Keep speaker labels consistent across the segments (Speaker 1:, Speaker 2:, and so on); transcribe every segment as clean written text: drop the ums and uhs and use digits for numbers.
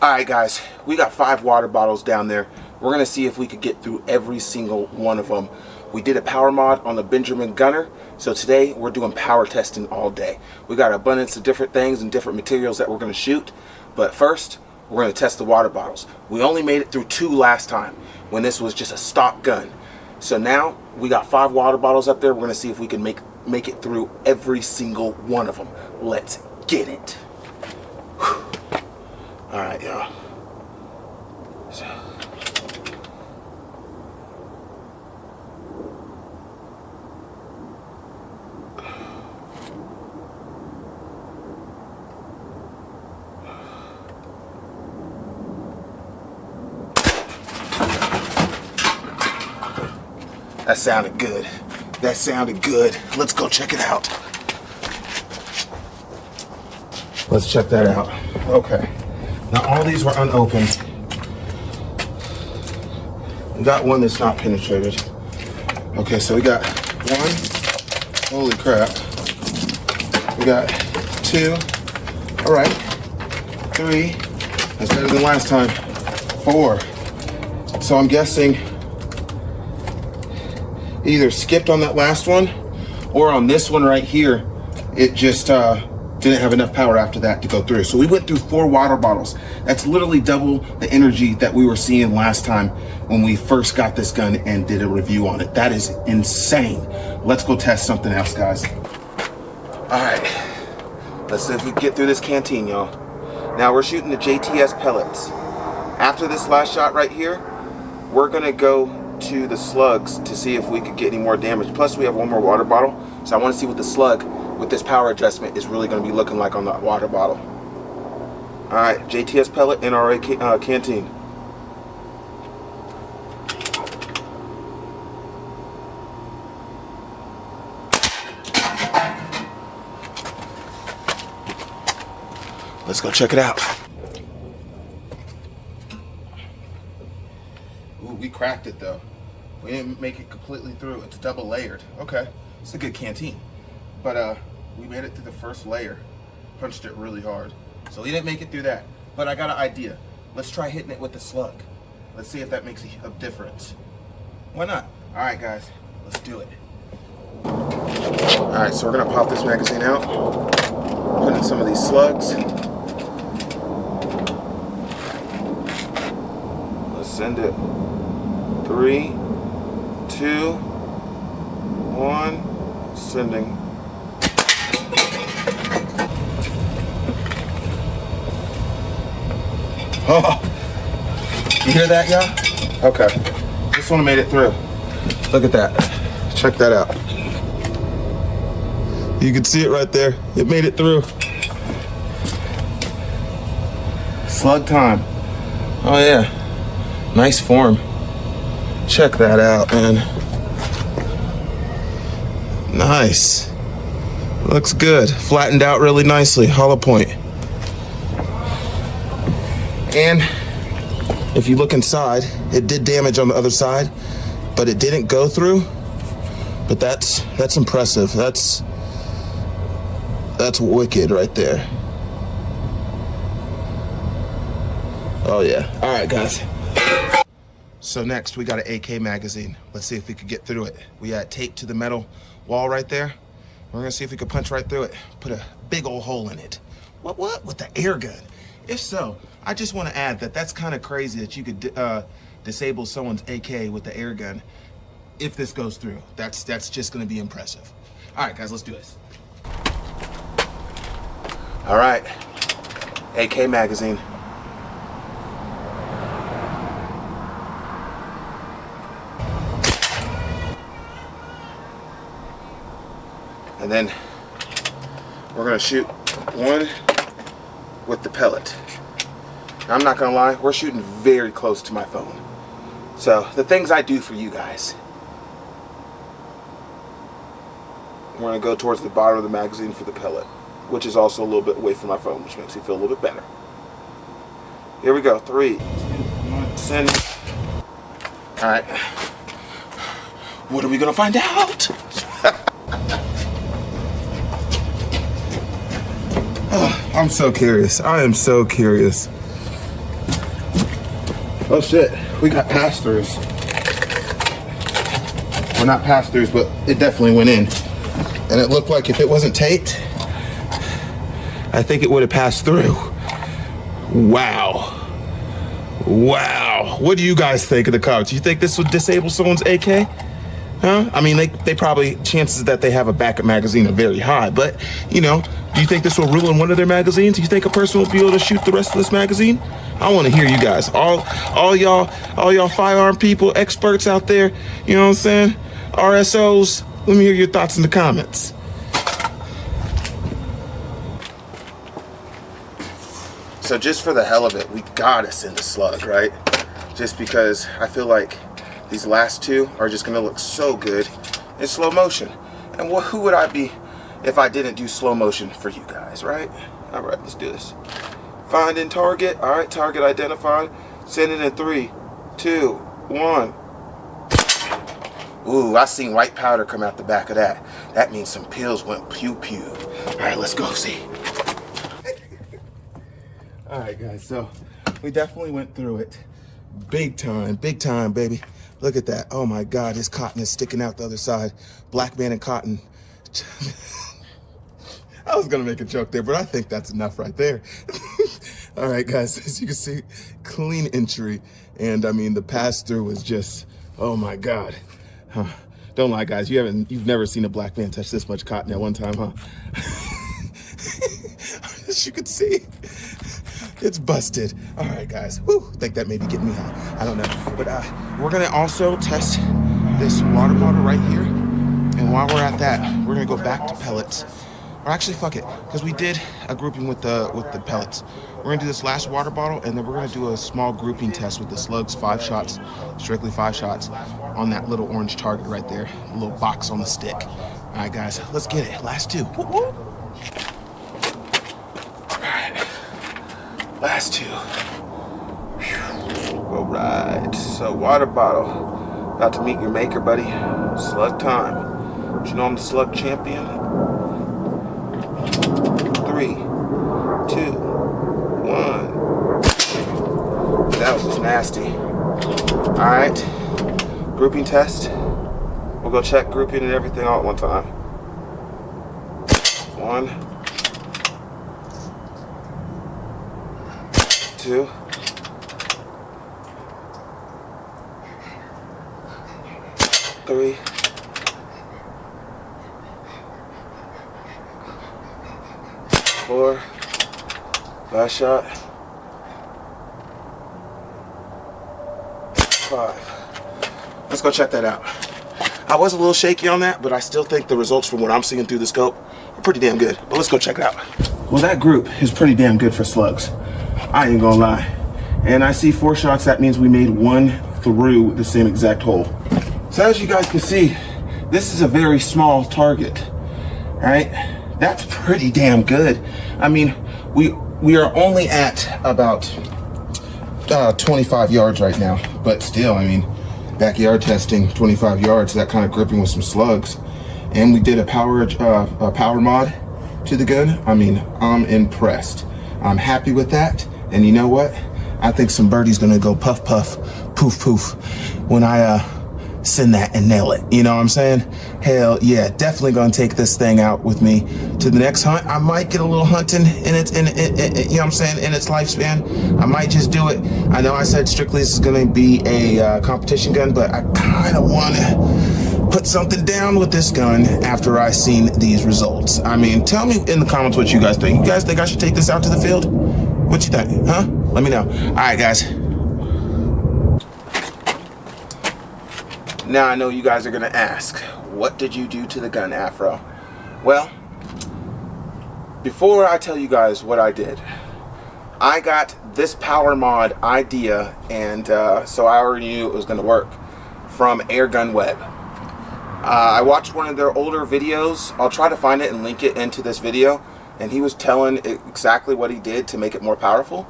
Speaker 1: Alright guys, we got 5 water bottles down there. We're going to see if we could get through every single one of them. We did a power mod on the Benjamin Gunner, so today we're doing power testing all day. We got an abundance of different things and different materials that we're going to shoot, but first we're going to test the water bottles. We only made it through 2 last time when this was just a stock gun. So now we got 5 water bottles up there. We're going to see if we can make it through every single one of them. Let's get it. All right, y'all. So. That sounded good. That sounded good. Let's go check it out. Let's check that out. Okay. Now all these were unopened. We got one that's not penetrated. Okay, so we got 1. Holy crap. We got 2. All right. 3. That's better than last time. 4. So I'm guessing either skipped on that last one or on this one right here, it just didn't have enough power after that to go through. So we went through 4 water bottles. That's literally double the energy that we were seeing last time when we first got this gun and did a review on it. That is insane. Let's go test something else, guys. All right, let's see if we can get through this canteen, y'all. Now we're shooting the JTS pellets. After this last shot right here, we're gonna go to the slugs to see if we could get any more damage. Plus we have 1 more water bottle, so I want to see what the slug with this power adjustment is really going to be looking like on that water bottle. All right, JTS pellet NRA canteen. Let's go check it out. Ooh, we cracked it though. We didn't make it completely through. It's double layered. Okay, it's a good canteen. But we made it through the first layer. Punched it really hard. So we didn't make it through that. But I got an idea. Let's try hitting it with the slug. Let's see if that makes a difference. Why not? All right, guys, let's do it. All right, so we're gonna pop this magazine out. Put in some of these slugs. Let's send it. 3, 2, 1, sending. Oh, you hear that, y'all? Okay, this one made it through. Look at that. Check that out. You can see it right there. It made it through. Slug time. Oh yeah, nice form. Check that out, man. Nice. Looks good. Flattened out really nicely. Hollow point. And if you look inside, it did damage on the other side, but it didn't go through. But that's impressive. That's wicked right there. Oh yeah. All right, guys. So next we got an AK magazine. Let's see if we could get through it. We had tape to the metal wall right there. We're gonna see if we could punch right through it. Put a big old hole in it. What? With the air gun? If so, I just want to add that that's kind of crazy that you could disable someone's AK with the air gun if this goes through. That's just gonna be impressive. All right, guys, let's do this. All right, AK magazine. And then we're gonna shoot 1 with the pellet. I'm not gonna lie, we're shooting very close to my phone. So the things I do for you guys. We're gonna go towards the bottom of the magazine for the pellet, which is also a little bit away from my phone, which makes me feel a little bit better. Here we go, 3, 2, 1, send. All right, what are we gonna find out? Oh, I'm so curious. I am so curious. Oh shit, we got pass-throughs. Well, not pass-throughs, but it definitely went in. And it looked like if it wasn't taped, I think it would have passed through. Wow. Wow. What do you guys think of the comments? You think this would disable someone's AK? Huh? I mean, they probably, chances that they have a backup magazine are very high, but, you know, do you think this will ruin one of their magazines? Do you think a person will be able to shoot the rest of this magazine? I want to hear you guys. All y'all firearm people, experts out there, you know what I'm saying? RSOs, let me hear your thoughts in the comments. So just for the hell of it, we gotta send a slug, right? Just because I feel like these last two are just gonna look so good in slow motion. And who would I be if I didn't do slow motion for you guys, right? All right, let's do this. Find and target. All right, target identified. Send it in 3, 2, 1. Ooh, I seen white powder come out the back of that. That means some pills went pew-pew. All right, let's go see. All right, guys, so we definitely went through it. Big time, baby. Look at that. Oh my God, his cotton is sticking out the other side. Black man in cotton. I was gonna make a joke there, but I think that's enough right there. All right, guys, as you can see, clean entry. And I mean, the pass through was just, oh my God. Huh. Don't lie, guys, you've never seen a black man touch this much cotton at one time, huh? As you can see, it's busted. All right, guys. Whew, I think that may be getting me high. I don't know. But we're going to also test this water bottle right here. And while we're at that, we're going to go back to pellets. Or actually, fuck it. Because we did a grouping with the pellets. We're going to do this last water bottle, and then we're going to do a small grouping test with the slugs, 5 shots, strictly 5 shots, on that little orange target right there. A little box on the stick. All right, guys. Let's get it. Last 2. Woo -woo. Last 2. All right, so water bottle. About to meet your maker, buddy. Slug time. But you know I'm the slug champion. 3, 2, 1. That was just nasty. All right, grouping test. We'll go check grouping and everything all at one time. 1, 2, 3, 4, 5 shot, 5. Let's go check that out. I was a little shaky on that, but I still think the results from what I'm seeing through the scope are pretty damn good. But let's go check it out. Well, that group is pretty damn good for slugs. I ain't gonna lie. And I see 4 shots, that means we made 1 through the same exact hole. So as you guys can see, this is a very small target, right? That's pretty damn good. I mean, we are only at about 25 yards right now, but still, I mean, backyard testing, 25 yards, that kind of gripping with some slugs. And we did a power mod to the gun. I mean, I'm impressed. I'm happy with that. And you know what? I think some birdie's gonna go puff, puff, poof, poof when I send that and nail it. You know what I'm saying? Hell yeah, definitely gonna take this thing out with me to the next hunt. I might get a little hunting in it, you know what I'm saying, in its lifespan. I might just do it. I know I said strictly this is gonna be a competition gun, but I kind of wanna put something down with this gun after I seen these results. I mean, tell me in the comments what you guys think. You guys think I should take this out to the field? What you think, huh? Let me know. All right, guys. Now I know you guys are gonna ask, what did you do to the gun, Afro? Well, before I tell you guys what I did, I got this power mod idea, and so I already knew it was gonna work, from Airgun Web. I watched one of their older videos. I'll try to find it and link it into this video, and he was telling exactly what he did to make it more powerful.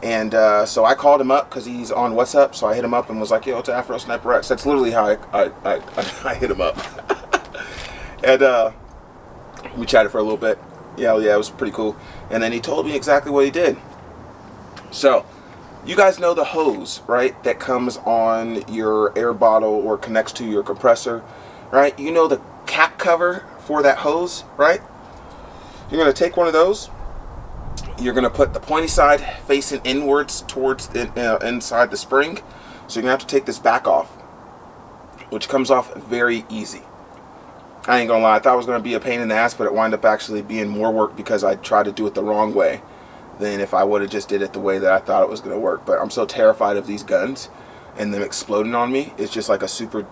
Speaker 1: And so I called him up because he's on WhatsApp. So I hit him up and was like, yo, it's Afro Sniper X. That's literally how I hit him up. And we chatted for a little bit. Yeah, it was pretty cool. And then he told me exactly what he did. So You guys know the hose, right, that comes on your air bottle or connects to your compressor, right? You know the cap cover for that hose, right? You're going to take one of those. You're going to put the pointy side facing inwards towards the, inside the spring. So you're going to have to take this back off, which comes off very easy. I ain't going to lie, I thought it was going to be a pain in the ass, but it wound up actually being more work because I tried to do it the wrong way than if I would have just did it the way that I thought it was going to work. But I'm so terrified of these guns and them exploding on me. It's just like a super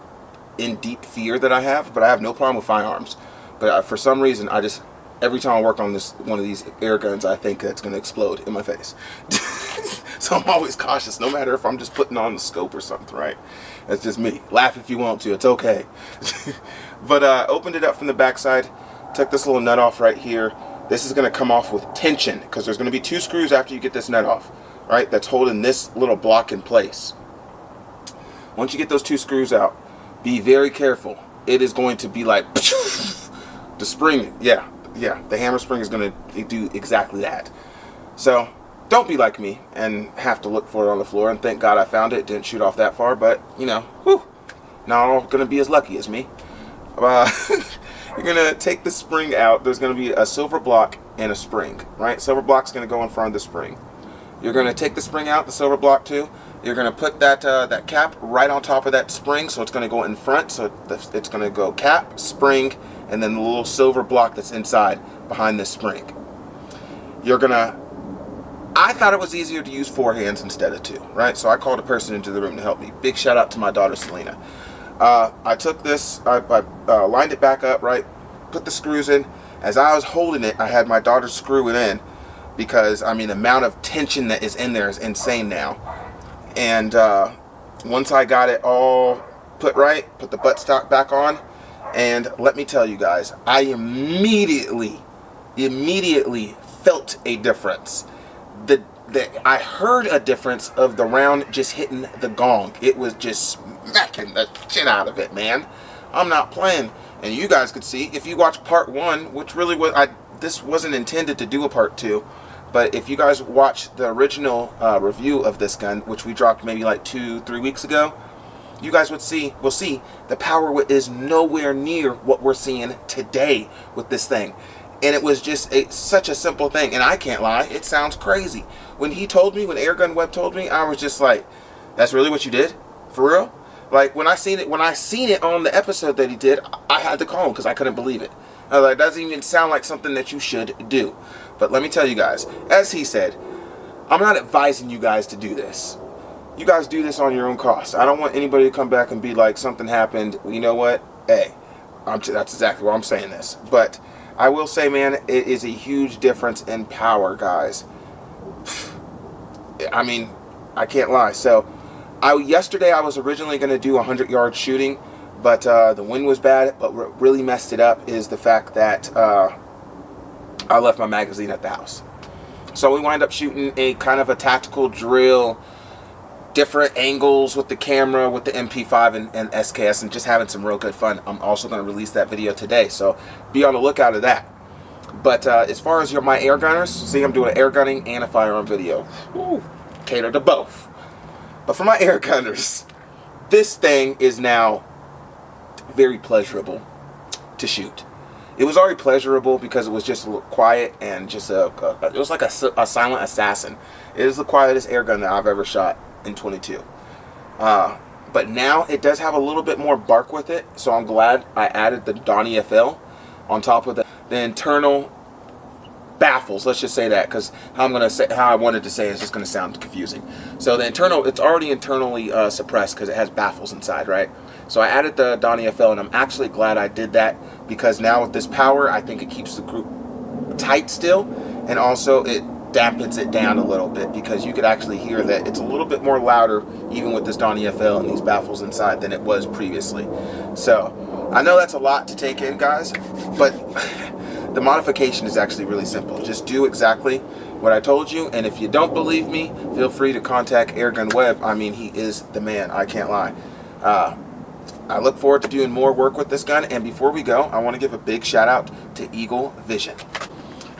Speaker 1: in-deep fear that I have, but I have no problem with firearms. But for some reason, I just, every time I work on this one of these air guns, I think it's going to explode in my face. So I'm always cautious, no matter if I'm just putting on the scope or something, right? That's just me. Laugh if you want to, it's okay. But opened it up from the backside, took this little nut off right here. This is going to come off with tension because there's going to be 2 screws after you get this nut off, right? That's holding this little block in place. Once you get those 2 screws out, be very careful. It is going to be like the spring. Yeah, the hammer spring is going to do exactly that. So don't be like me and have to look for it on the floor. And thank God I found it. It didn't shoot off that far, but you know, whew, not all going to be as lucky as me. You're going to take the spring out. There's going to be a silver block and a spring, right? Silver block's going to go in front of the spring. You're going to take the spring out, the silver block too. You're going to put that that cap right on top of that spring, so it's going to go in front. So it's going to go cap, spring, and then the little silver block that's inside behind this spring. You're going to, I thought it was easier to use 4 hands instead of 2, right? So I called a person into the room to help me. Big shout out to my daughter, Selena. I took this, I lined it back up, right? Put the screws in. As I was holding it, I had my daughter screw it in because, I mean, the amount of tension that is in there is insane now. And once I got it all put right, put the buttstock back on, and let me tell you guys, I immediately felt a difference. I heard a difference of the round just hitting the gong. It was just smacking the shit out of it, man. I'm not playing. And you guys could see, if you watch part 1, which really was, this wasn't intended to do a part 2, but if you guys watch the original review of this gun, which we dropped maybe like 2-3 weeks ago, you guys will see the power is nowhere near what we're seeing today with this thing. And it was just such a simple thing. And I can't lie, it sounds crazy. When he told me, when Airgun Web told me, I was just like, that's really what you did? For real? Like, when I seen it on the episode that he did, I had to call him because I couldn't believe it. I was like, that doesn't even sound like something that you should do. But let me tell you guys, as he said, I'm not advising you guys to do this. You guys do this on your own cost. I don't want anybody to come back and be like, something happened. You know what? Hey, that's exactly why I'm saying this. But I will say, man, it is a huge difference in power, guys. I mean, I can't lie. So, yesterday I was originally going to do 100-yard shooting, but the wind was bad. But what really messed it up is the fact that I left my magazine at the house. So we wind up shooting a kind of a tactical drill, different angles with the camera, with the MP5 and SKS, and just having some real good fun. I'm also going to release that video today, so be on the lookout of that. But as far as my air gunners, see, I'm doing an air gunning and a firearm video. Ooh, cater to both. But for my air gunners, this thing is now very pleasurable to shoot. It was already pleasurable because it was just a little quiet and just it was like a silent assassin. It is the quietest air gun that I've ever shot in 22. But now it does have a little bit more bark with it, so I'm glad I added the Donnie FL on top of the internal baffles. Let's just say that, because how I wanted to say is just going to sound confusing. So the internal, it's already internally suppressed because it has baffles inside, right? So I added the Donnie FL, and I'm actually glad I did that because now with this power, I think it keeps the group tight still, and also it dampens it down a little bit because you could actually hear that it's a little bit more louder even with this Donnie FL and these baffles inside than it was previously. So I know that's a lot to take in, guys, but the modification is actually really simple. Just do exactly what I told you, and if you don't believe me, feel free to contact Airgun Web. I mean, he is the man, I can't lie. I look forward to doing more work with this gun, and before we go, I want to give a big shout out to Eagle Vision.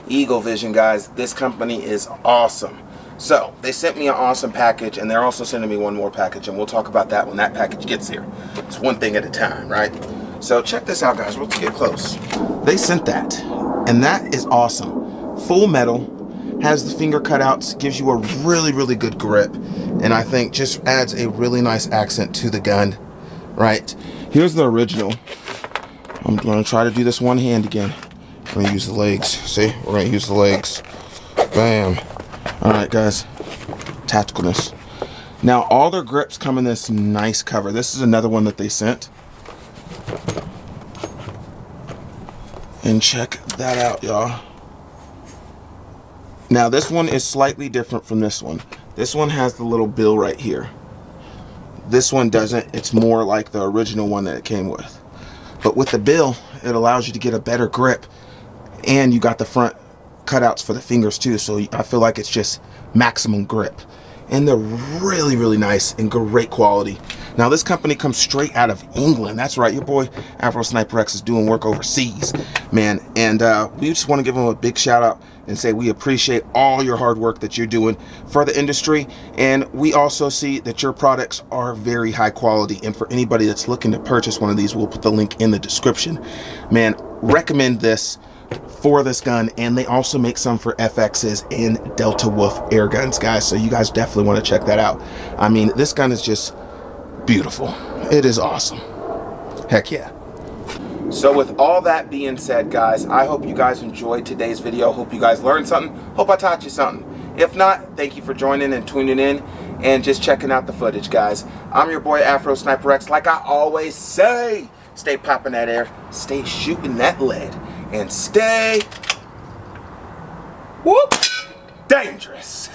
Speaker 1: Eagle Vision, guys, this company is awesome. So they sent me an awesome package, and they're also sending me one more package, and we'll talk about that when that package gets here. It's one thing at a time, right? So check this out, guys. Let's get close. They sent that, and that is awesome. Full metal, has the finger cutouts, gives you a really, really good grip, and I think just adds a really nice accent to the gun, right? Here's the original. I'm gonna try to do this one hand again. We're gonna use the legs. See, we're gonna use the legs. Bam. All right, guys. Tacticalness. Now, all their grips come in this nice cover. This is another one that they sent. And check that out, y'all. Now, this one is slightly different from this one. This one has the little bill right here. This one doesn't. It's more like the original one that it came with. But with the bill, it allows you to get a better grip. And you got the front cutouts for the fingers too, so I feel like it's just maximum grip. And they're really, really nice and great quality. Now, this company comes straight out of England. That's right, your boy Afro Sniper X is doing work overseas, man. And we just want to give them a big shout out and say we appreciate all your hard work that you're doing for the industry. And we also see that your products are very high quality. And for anybody that's looking to purchase one of these, we'll put the link in the description. Man, recommend this for this gun, and they also make some for FXs and Delta Wolf air guns, guys, so you guys definitely want to check that out. I mean, this gun is just beautiful. It is awesome. Heck yeah. So with all that being said, guys, I hope you guys enjoyed today's video. Hope you guys learned something. Hope I taught you something. If not, thank you for joining and tuning in and just checking out the footage, guys. I'm your boy Afro Sniper X. Like I always say, stay popping that air, stay shooting that lead, and stay whoop dangerous.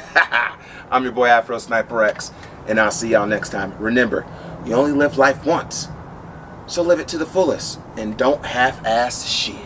Speaker 1: I'm your boy Afro Sniper X, and I'll see y'all next time. Remember, you only live life once, so live it to the fullest and don't half-ass shit.